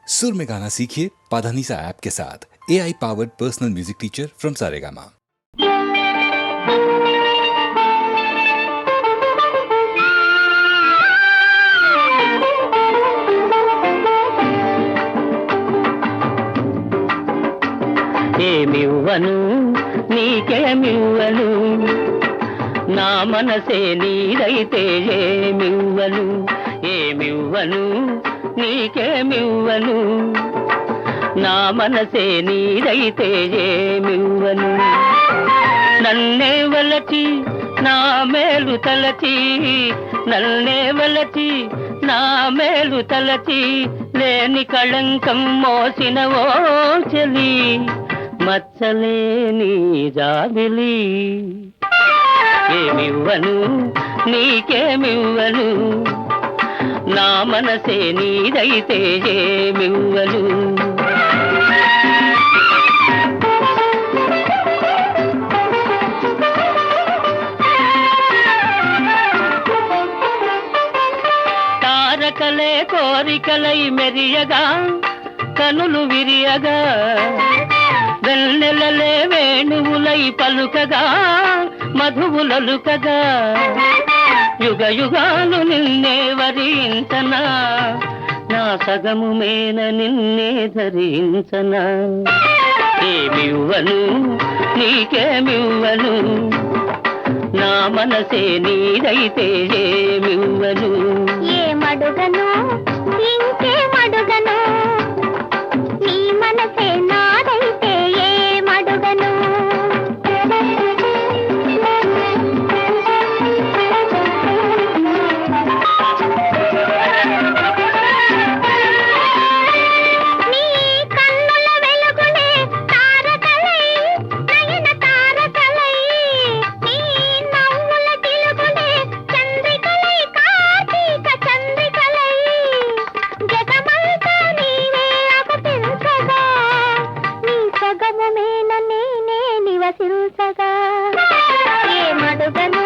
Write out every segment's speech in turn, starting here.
सुर में गाना सीखिए पाधानीसा ऐप के साथ। AI powered personal music teacher from Saregama. ఏమివ్వను నీకేమివ్వను నా మనసే నీదైతే ఏమివ్వను ఏమివ్వను నీకేమివ్వను నా మనసే నీదైతే ఏమివ్వను నన్నే వలచి నా మేలు తలచి నన్నే వలచి నా మేలు తలచి లేని కళంకం మోసిన ఓ చెలి మచ్చలేని జాబిలి ఏమివ్వను నీకేమివ్వను నా మనసే నీదైతే ఏమివ్వను తారకలే కోరికలై మెరియగా కనులు విరియగా వెన్నెలలే వేణువులై పలుకగా మధువులలుకగా యుగ యుగాలు నిన్నే వరించనా నా సగము మేన నిన్నే ధరించనా ఏమివ్వను నీకేమివ్వను నా మనసే నీదైతే ఏమివ్వను ఏమడుగను ఇంకేమడుగను నీ మనసే నాదైతే ఏమడుగను నీ కన్నుల వెలుగులే తారకలై నయన తారకలై నీ నవ్వుల గిలుగులే చంద్రికలై కార్తీక చంద్రికలై జగమంతా నీవే అగుపించగా నీ సగము మేన నేనే నివసించగా ఏమడుగను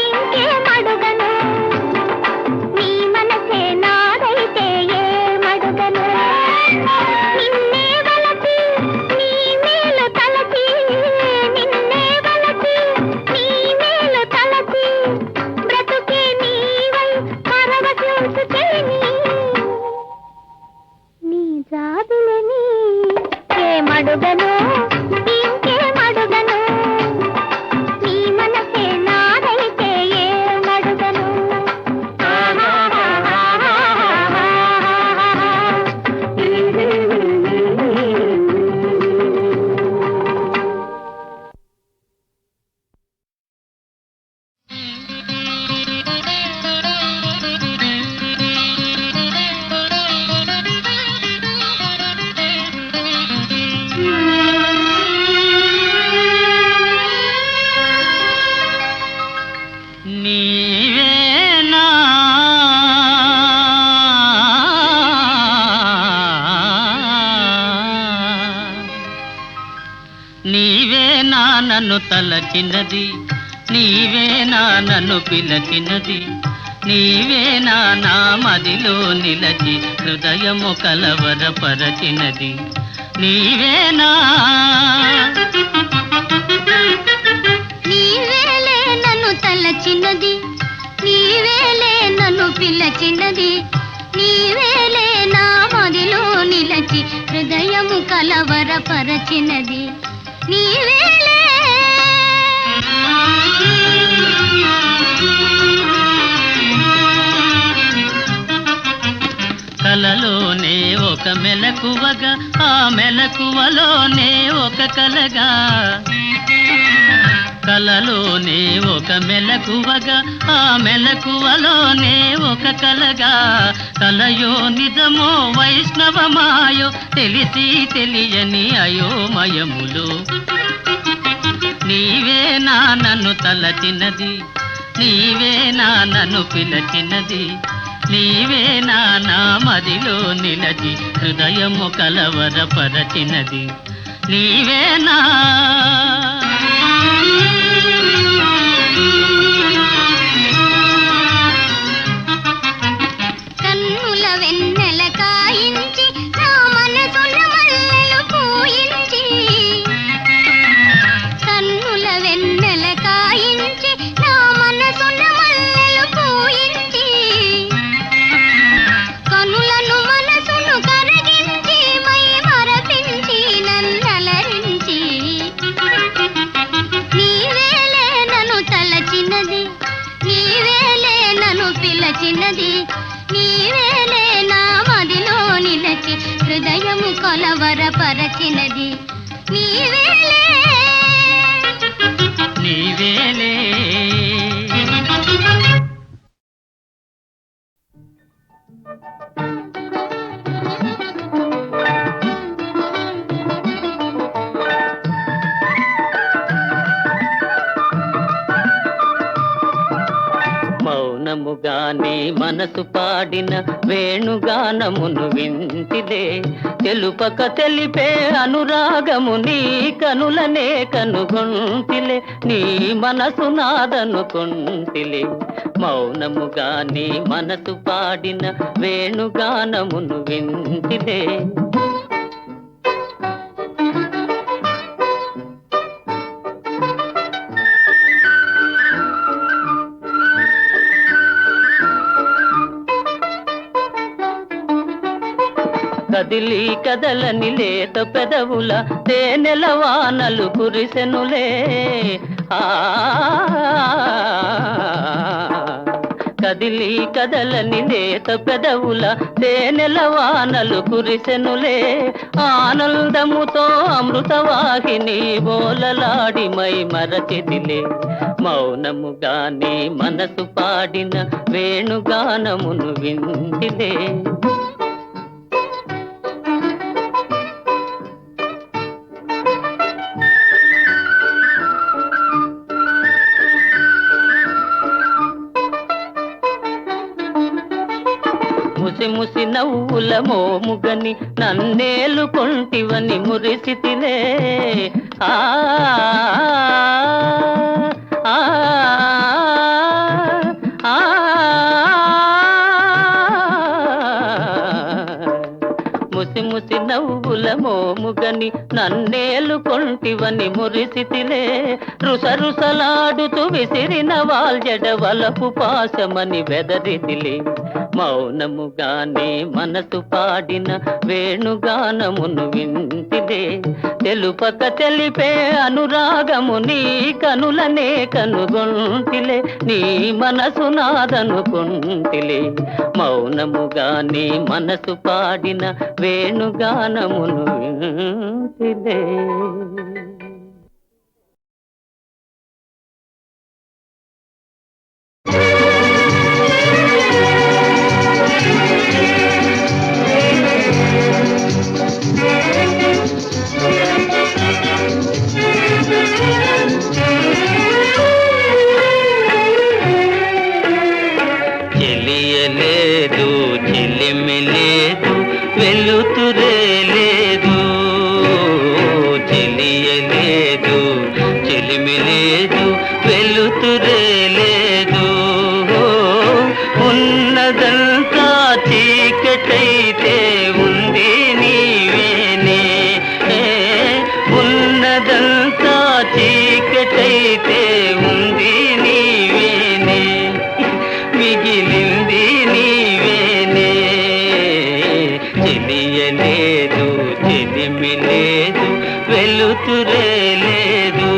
ఇంకేమడుగను నీ మనసే నాదైతే ఏమడుగను నిన్నే వలచి నీ మేలు తలచి నిన్నే వలచి నీ మేలు తలచి బ్రతుకే నీవై పరవశించుతేని నీ జాబిలని ఏమడుగను ఇంకేమడుగను నీ మనసే నాదైతే ఏమడుగను నీవేనా నీవేనా నన్ను తలచినది నీవేనా నన్ను పిలచినది నీవేనా నా మదిలో నిలచి హృదయము కలవరపరచినది నీవేనా నీవేలే నన్ను తలచినది నీవేలే నన్ను పిలచినది నీవేలే నా మదిలో నిలచి హృదయము కలవరపరచినది నీవేలే కలలోనే ఒక మెలకువగా ఆ మెలకువలోనే ఒక కలగా కలలోనే ఒక మెలకువగా ఆ మెలకువలోనే ఒక కలగా కలయో నిజమో వైష్ణవమాయో తెలిసి తెలియని అయోమయములు నీవేనా నన్ను తలచినది నీవేనా నన్ను పిలచినది నీవేనా నా మదిలో నిలచి హృదయము కలవరపరచినది నీవేనా కన్నుల వెన్నెల కాయించి కలవరపరచినది నీవేలే నీవేలే. మౌనముగానే మనసు పాడిన వేణుగానమును వింటిలే, తెలుపక తెలిపే అనురాగము నీ కనులనే కనుగొంటిలే, నీ మనసు నాదనుకొంటిలే. మౌనముగానే మనసు పాడిన వేణుగానమును వింటిలే. కదిలి కదలని లేత పెదవుల తేనెల వానలు కురిసెనులే, కదిలి కదలని లేత పెదవుల తేనెల వానలు కురిసెనులే, ఆనందముతో అమృతవాహిని బోలలాడి మై మరచెదిలే. మౌనముగానే మనసు పాడిన వేణుగానమును వింటిలే. ముసి ముసి నవ్వుల మోముగని నన్నేలు కొంటివని మురిసితిలే, ఆ ఆ ఆ ముసి ముసి నవ్వుల మోముగని నన్నేలు కొంటివని మురిసితిలే, రుసరుసలాడుతూ విసిరిన వాల్జడ వలపు పాశమని వెదరితిలే. మౌనముగానే మనసు పాడిన వేణుగానమును వింటిలే, తెలుపక తెలిపే అనురాగము నీ కనులనే కనుగొంటిలే, నీ మనసు నాదనుకొంటిలే. మౌనముగానే మనసు పాడిన వేణుగానమును వింటిలే. చెలియలేదు చెలిమి లేదు వెలుతురే లేదు, చెలియలేదు చెలిమి లేదు వెలుతురే లేదు, ఉన్నదంతా చీకటైతే ఉంది నీవేనే, ఉన్నదంతా చీకటైతే ఉంది నీవేనే, మిగిలింది నీవేనే. చెలియలేదు చెలిమి లేదు వెలుతురే లేదు.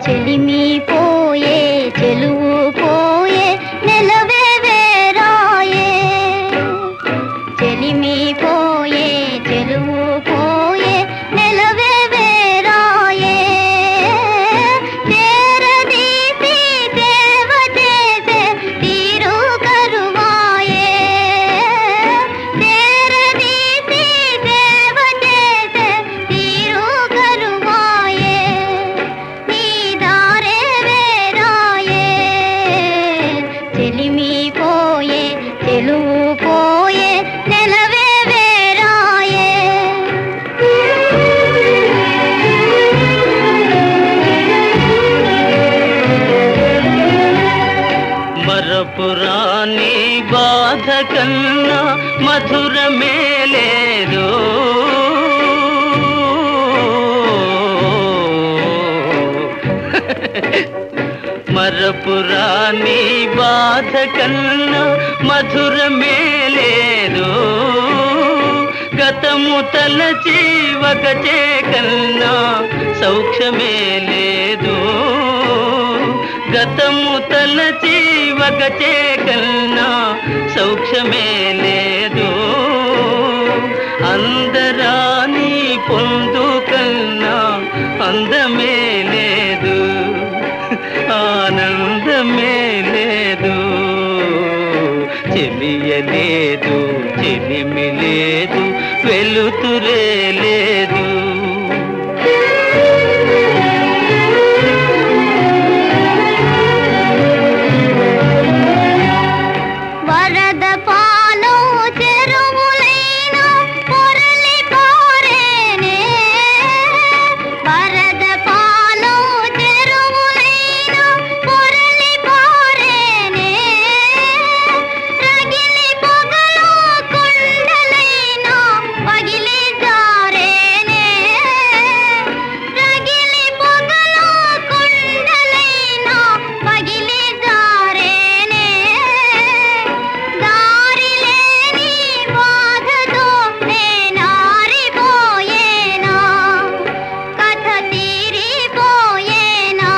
చెలిమి పోయే చెలువు పోయే నెలవే వేరాయే, చెలిమి పోయే చెలువు పోయే నెలవే వేరాయే, తేరదీసి దేవ చేసే తీరు కరువాయే, తేరదీసి దేవ చేసే తీరు కరువాయే, నీ దారే వేరాయే. చెలిమి పోయే చెలువు పోయే నెలవే వేరాయే. మరపురాని బాధ కన్నా మధురమే లేదు, మరపురాని బాధ కన్నా మధురమే లేదు, గతము తలచి వగచే కన్నా సౌఖ్యమే లేదు, గతము తలచి వగచే కన్నా సౌఖ్యమే లేదు, అందరాని పొందు కన్నా అందమే లేదు, ఆనందమే లేదు, చెలియలేదు, చెలిమి లేదు, వెలుతురే లేదు. వరద పాలు చెరువులైన పొరలి పారేనే, వరద పాలు చెరువులైన పొరలి పారేనే, రగిలి పొగలు కొండలైన పగిలి జారేనే, రగిలి పొగలు కొండలైన పగిలి జారేనే, దారి లేని బాధతో నేనారిపోయేనా, కథ తీరిపోయేనా,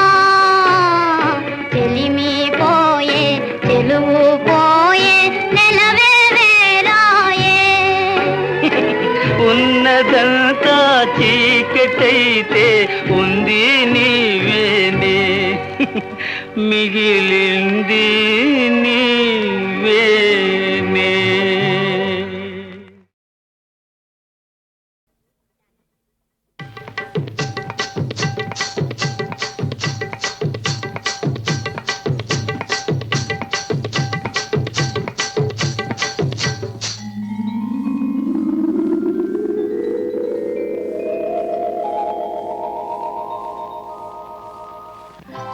చెలిమి పోయే చెలువు పోయే నెలవే వేరాయే. ఉన్నదంతా చీకటైతే ఉంది నీవేనే, మిగిలింది నీవేనే.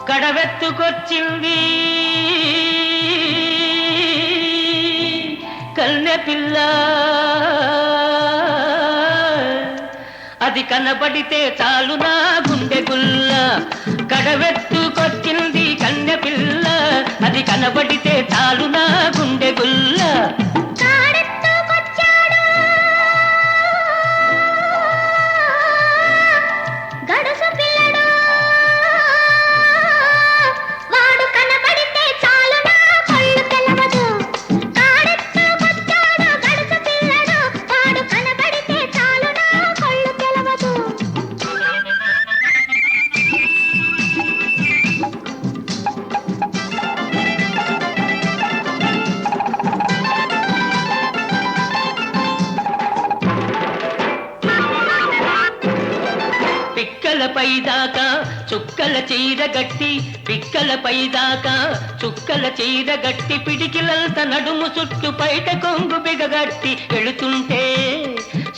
కడవెత్తుకొచ్చింది కన్నె పిల్ల, అది కనబడితే చాలు నా గుండె గుల్ల. కడవెత్తుకొచ్చింది కన్నె పిల్ల, అది కనబడితే చాలు నా గుండె గుల్ల. కాడెత్తుకొచ్చాడు గడుసు పిల్లడు, వాడు కనబడితే చాలు నా కళ్ళు తెలవదు. కాడెత్తుకొచ్చాడు గడుసు పిల్లడు, వాడు కనబడితే చాలు నా కళ్ళు తెలవదు. పిక్కలపై దాకా చుక్కల చీర గట్టి, పిక్కలపై దాకా చుక్కల చీర గట్టి, పిడికిలంత నడుము చుట్టు పైట కొంగు బిగగట్టి, ఎడుతుంటే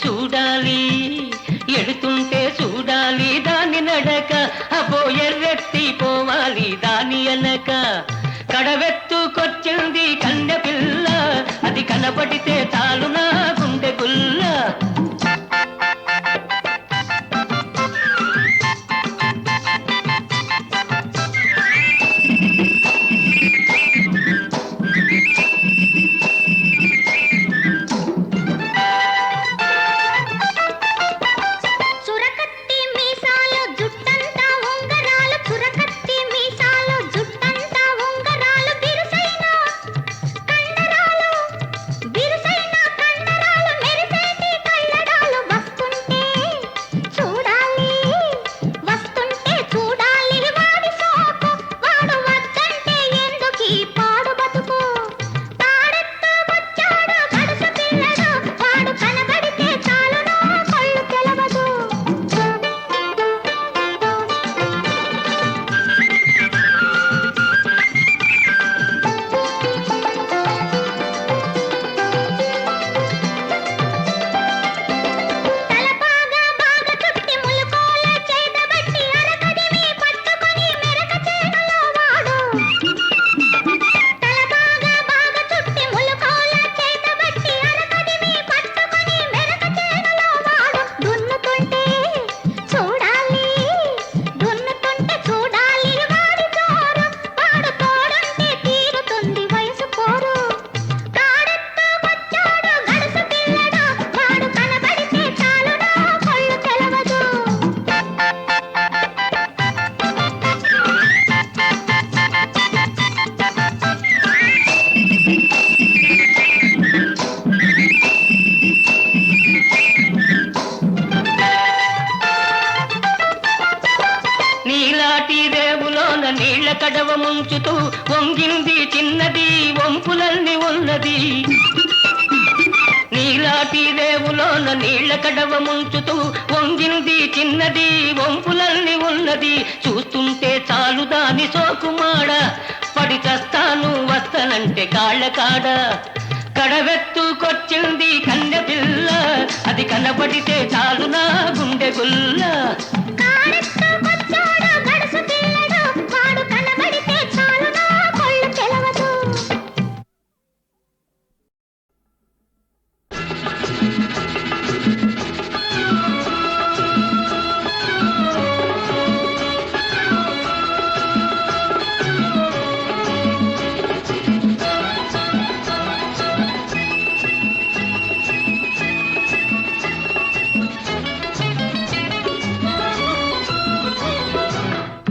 చూడాలి, ఎడుతుంటే చూడాలి దాని నడక, అబో ఎర్రెత్తి పోవాలి దాని అనక. కడవెత్తుకొచ్చింది కన్నె పిల్ల, అది కనబడితే చాలు నా గుండె గుల్ల. చురకత్తి మీసాలు జుట్టంతా ఉంగరాలు, చురకత్తి మీసాలు జుట్టంతా ఉంగరాలు, బిరుసైన కండరాలు, బిరుసైన కండరాలు నీళ్ళ కడవ ముంచుతూ వంగింది చిన్నది వంపులన్నీ ఉన్నది నీలాటి రేవులోన నీళ్ళ కడవ ముంచుతూ వంగింది చిన్నది వంపులన్నీ ఉన్నది చూస్తుంటే చాలు దాని సోకుమాడ పడి చస్తాను వస్తానంటే కాళ్ళ కాడ కడవెత్తుకొచ్చింది కన్నె పిల్ల అది కనబడితే చాలు నా గుండె గుల్ల కాడెత్తుకొచ్చాడు గడుసు పిల్లడు, వాడు కనబడితే చాలు నా కళ్ళు తెలవదు.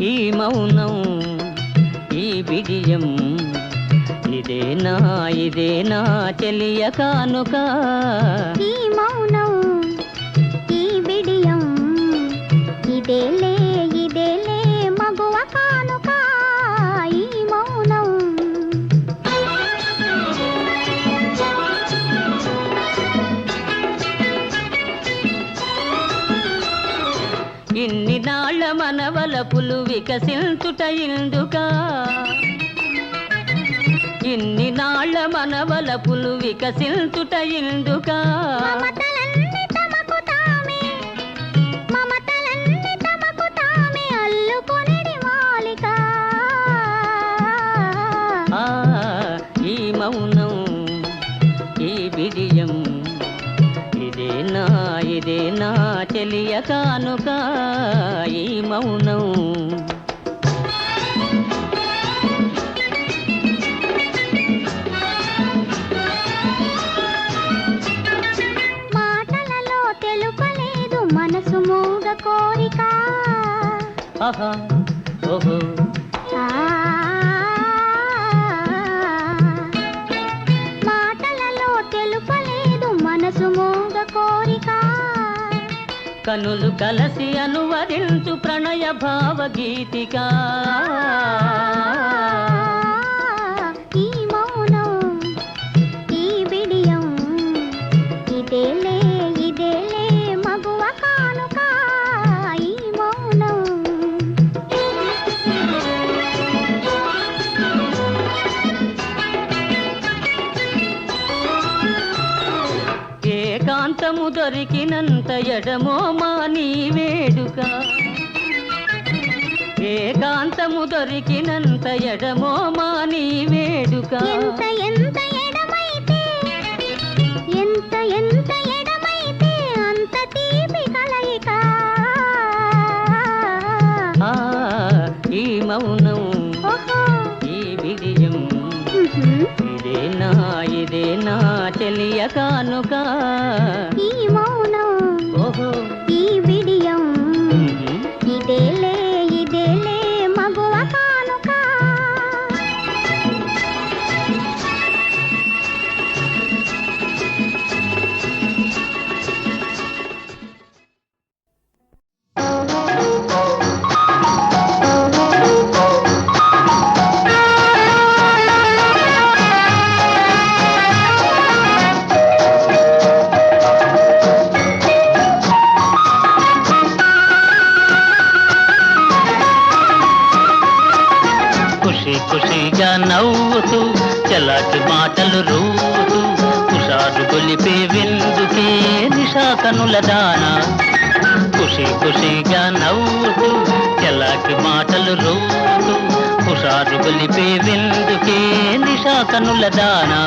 ఈ మౌనం ఈ బిడియం ఇదేనా చెలియ కానుక ఈ మౌనం ఈ బిడియం ఇదేలే మగువ కానుక. ఈ మౌనం ఇన్ని నాళ్ళ మనవలపులు వికసించుట ఇందుకా ఇన్ని నాళ్ళ మనవలపులు వికసించుట ఇందుకా మమతలన్నీ తమకు తామే అల్లుకొనిడి మాలిక. ఆ ఈ మౌనం ఈ బిడియం ఇదేనా చెలియ కానుక. ఈ మౌనం మాటలలో తెలుపలేదు మనసు మూగ కోరిక. ఆహా ఓహో మాటలలో తెలుపలేదు మనసు మూగ కోరిక. కనులు కలసి అనువరించు ప్రణయ భావగీతిక ఈ మౌనం ఈ బిడియం ఇదేలే మగువ కానుక. ఈ మౌనం ఏకాంతము దొరికినంత ఎడమో మాని వేడుక ఏకాంతము దొరికినంత ఎడమో మాని వేడుక ఎంత ఎడమైతే అంత తీపి కలయిక. ఆ ఈ మౌనం ఓహో ఈ బిడియం ఇదేనా చెలియ కానుక. ఈ మౌనం ఓహో ఈ బిడియం ఇదేలే మగువ కానుక. ఖుషిగా నవ్వుతూ చలాకి మాటలు రూతూ కుషారు గొలిపే విందుకే నిషా కనుల దానా ఖుషిగా నవ్వుతూ చలాకి మాటలు రూతూ కుషారు గొలిపే విందుకే నిషా కనుల దానా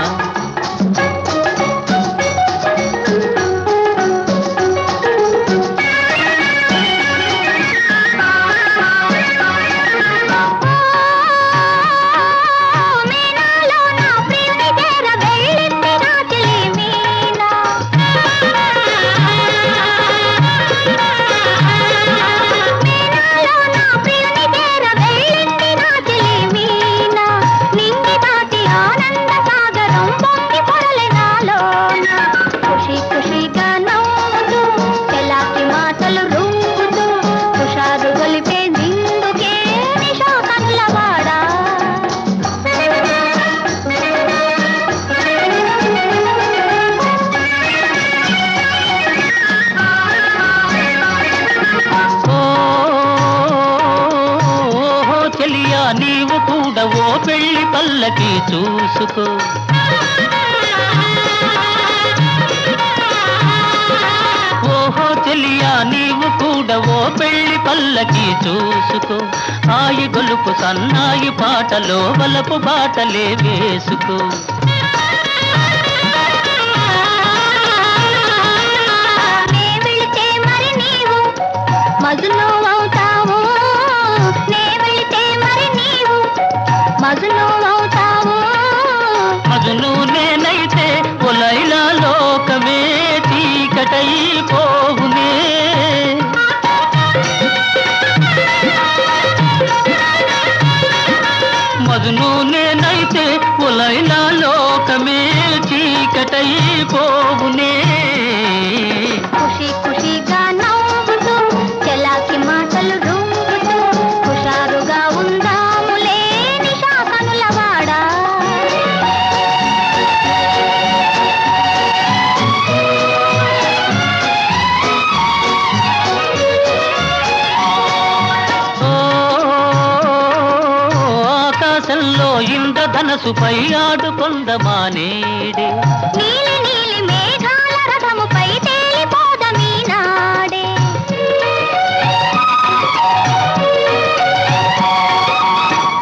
నింగి దాటి ఆనంద సాగరం కూడా ఓ పెళ్లి పల్లకి చూసుకో. ఓహో చెలియా నీవు కూడా ఓ పెళ్లి పల్లకి చూసుకో. ఆయి గొలుపు సన్నాయి పాటలో వలపు బాటలే వేసుకో. నే వెళితే మరి నీవు మజును అవుతావు, నే వెళితే మరి నీవు మజును అవుతావు. మజును నేనైతే ఒలైలా లోకమే చీకటైపోవునే. మజును నేనైతే ఒలైలా లోకమే చీకటైపోవునే. ఖుషి ఖుషిగా నవ్వుతూ చెలాకి మాటలు రుంగుతూ హుషారుగా ఉందాములే నిశా కనులవాడా. ఓ ఆకాశంలో ఇంద్రధనసుపై ఆడుకొందమానేడే. నీలి నీలి మేఘాల రథముపై తేలిపోదమీ నాడే.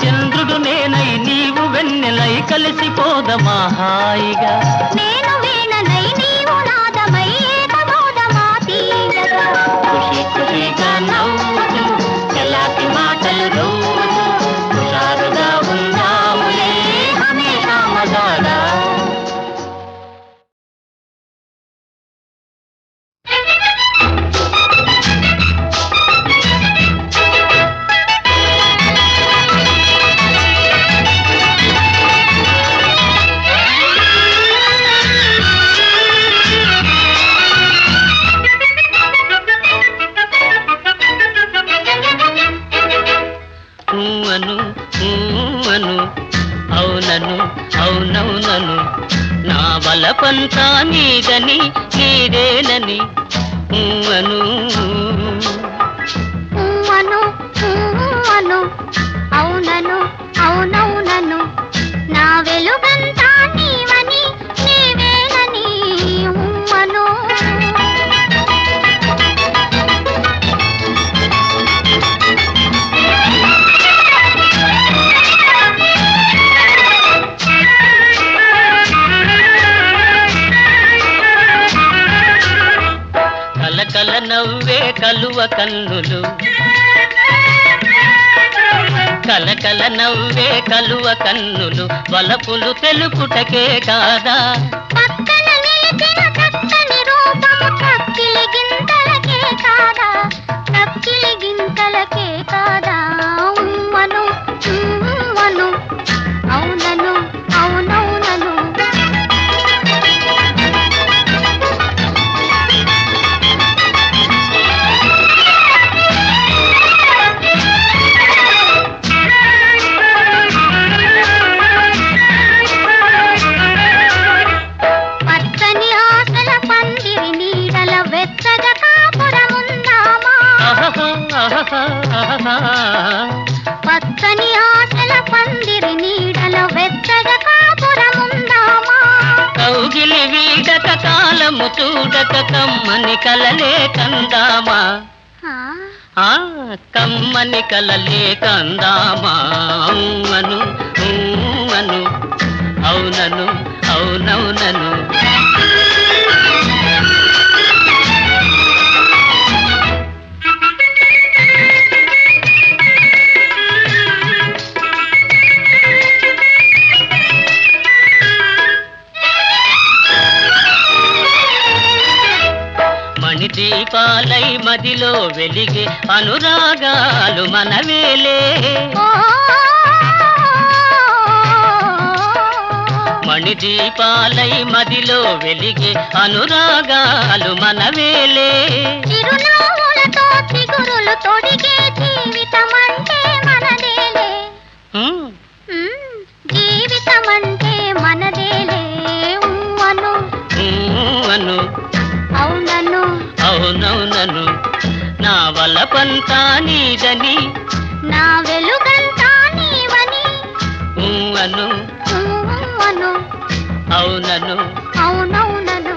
చంద్రుడు నేనై నీవు వెన్నెలై కలిసిపోదమా హాయిగా. నేను వీణనై నీవు నాదమై ఏకబోధమా తీయగా. ఖుషి ఖుషిగా నవ్వుతూ చెలాకి మాటలు రోజు హుషారుగా ఉందాములే హమేషా మజాగా. అను అవునను అవునవునను నా బలపంతా నీదని నీదేనని అను. అను అను అవునను అవునవునను నా వెలుగంతా నీవని నీవేనని అను. కలకల నవ్వే కలువ కన్నులు, కలకల నవ్వే కలువ కన్నులు వలపులు తెలుపుటకే కాదా. పక్కన నిలిచిన చక్కని రూపము కక్కిలి గింతలకే కాదా, కక్కిలి గింతలకే కాదా. ఉమ్మను ఉమ్మను అవునను అవునవునను. పచ్చని ఆశల పందిరి నీడల వెచ్చగా కాపురముందామా. పచ్చని ఆశల పందిరి నీడల వెచ్చగా కాపురముందామా. కౌగిలి వీడక కాలము చూడక కమ్మని కలలే కందామా. ఆ కమ్మని కలలే కందామా. అను అను అవునను అవునవునను. మణిదీపాలై మదిలో వెలిగే అనురాగాలు మనవేలే. మణిదీపాలై మదిలో వెలిగే అనురాగాలు మనవేలే. చిరునవ్వులతో చిగురులు తొడిగే జీవితమంటే మనదేలే. జీవితమంటే మనదేలే. అను అను అవునను అవునవునను నా వలపంతా నీదని నా వెలుగంతా నీవని అను అను అవునను అవునవునను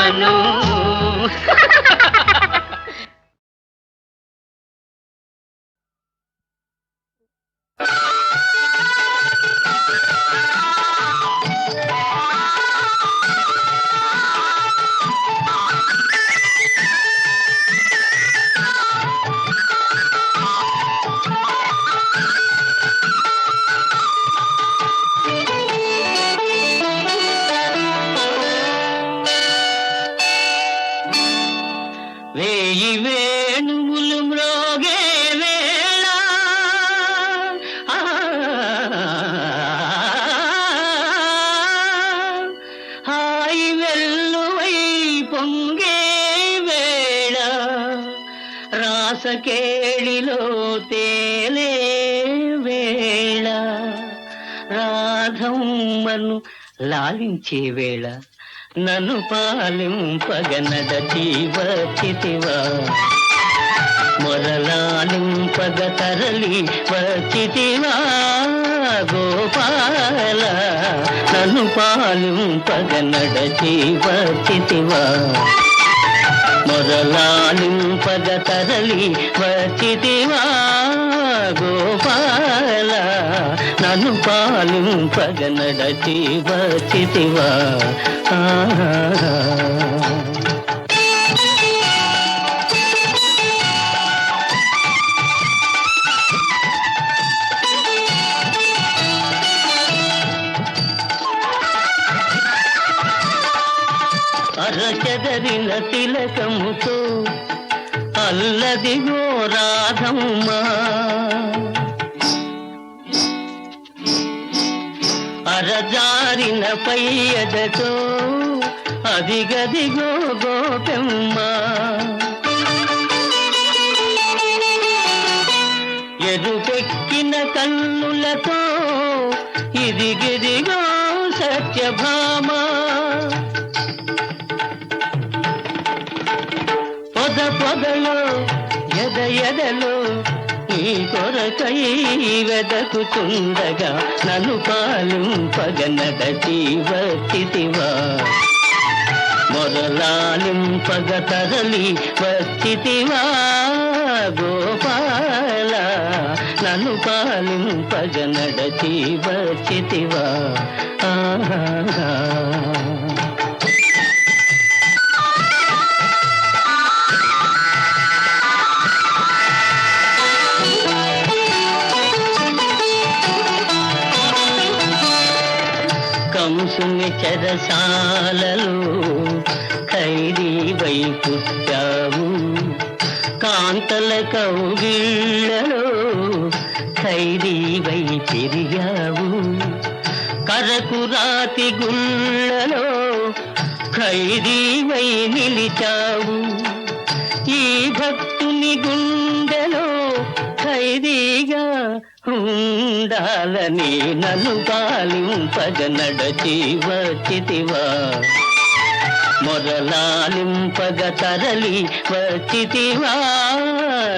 అను వేయి వేణువులు మ్రోగే వేళ ఆ, హాయి వెల్లువై పొంగే వేళ రాసకేళిలో తేలే వేళ రాధమ్మను లాలించే వేళ నన్ను పాలింపగనడచి వచ్చితివా మొరలాలింపగ తరలి వచ్చితివా గోపాల నన్ను పాలింపగనడచి వచ్చితివా మొరలాలింపగ తరలి వచ్చితివా గోపాల నన్ను పాలింపగనడచి వచ్చితివా అరచెదరిన తిలకముతో అల్లదిగో రాధమ్మ అరజారిన పయ్యదతో అదిగదిగో గోపెమ్మ ఎరుపెక్కిన కన్నులతో ఇదిగిదిగో సత్యభామ పొద పొదలో ఎద ఎదలో నీ కొరకై వెదకుతుండగా నన్ను పాలింపగనడచి వచ్చితివా మొరలాలింపగ తరలి వచ్చితివా గోపాల నన్ను పాలింపగనడచి వచ్చితివా కంసుని చెరసాలలో ఖైదీవై పుట్టావు కాంతల కౌగిళ్లలో ఖైదీవై పెరిగావు కరకు రాతి గుళ్ళలో ఖైదీవై నిలిచావు ఈ భక్తుని గుండెలో ఖైదీగా ఉండాలని నన్ను పాలింపగనడచి వచ్చితివా మొరలాలింపగ తరలి వచ్చితివా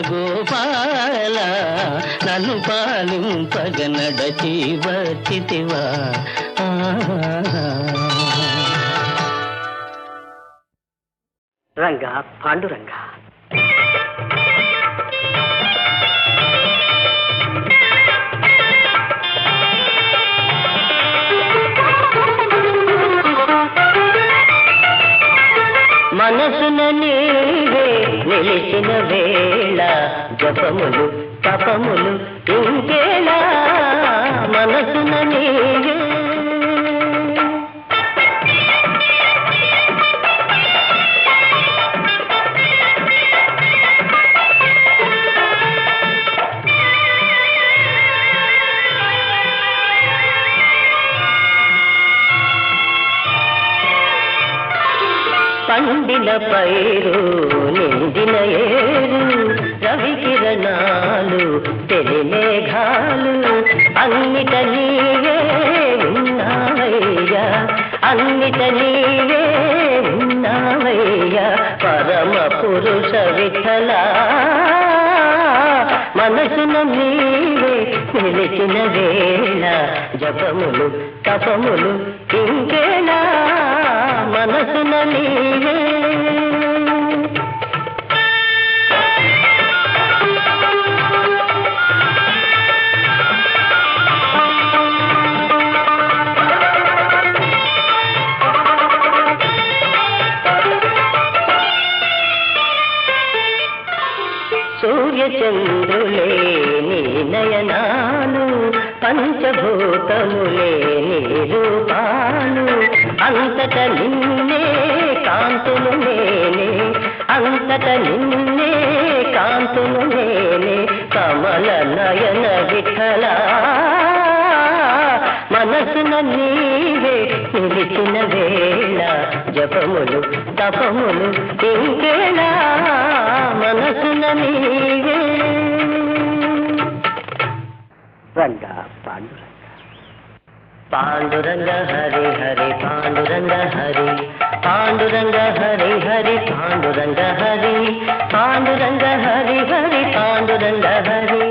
గోపాల నన్ను పాలింపగనడచి వచ్చితివా రంగా పాండురంగా మనసున నీవే నిలిచిన వేళ జపములు తపములు ఇంకేలా మనసున నీవే పండిన పైరు నిండిన ఏరు రవి కిరణాలు తెలి మేఘాలు అన్నిట నీవే ఉన్నావయ్యా అన్నిట నీవే ఉన్నావయ్యా పరమ పురుష విఠలా మనసున నీవే నిలిచిన వేళ జపములు తపములు ఇంకేలా మనసున నీవే సూర్యచంద్రులే నీ నయనాలు పంచభూతములే నీ రూపాలు అంతట నిన్నే కాంతులు నేనే అంతట నిన్నే కాంతులు నేనే కమల నయన విఠల మనసున నీవే నిలిచిన వేళ జపములు తపములు ఇంకేలా మనసున నీవే రంగ పాండురంగ హరి హరి పాండురంగ హరి పాండురంగ హరి హరి పాండురంగ హరి పాండురంగ హరి హరి పాండురంగ హరి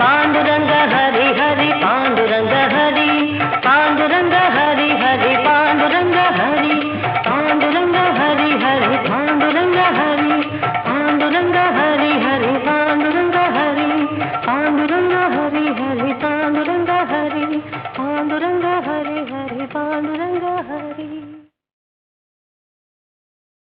పాండురంగ హరి హరి పాండురంగ హరి పాండురంగ హరి హరి పాండురంగ హరి పాండురంగ హరి హరి పాండురంగ హరి పాండురంగ హరి హరి పాండురంగ హరి పాండురంగ హరి హరి పాండురంగ హరి పాండురంగ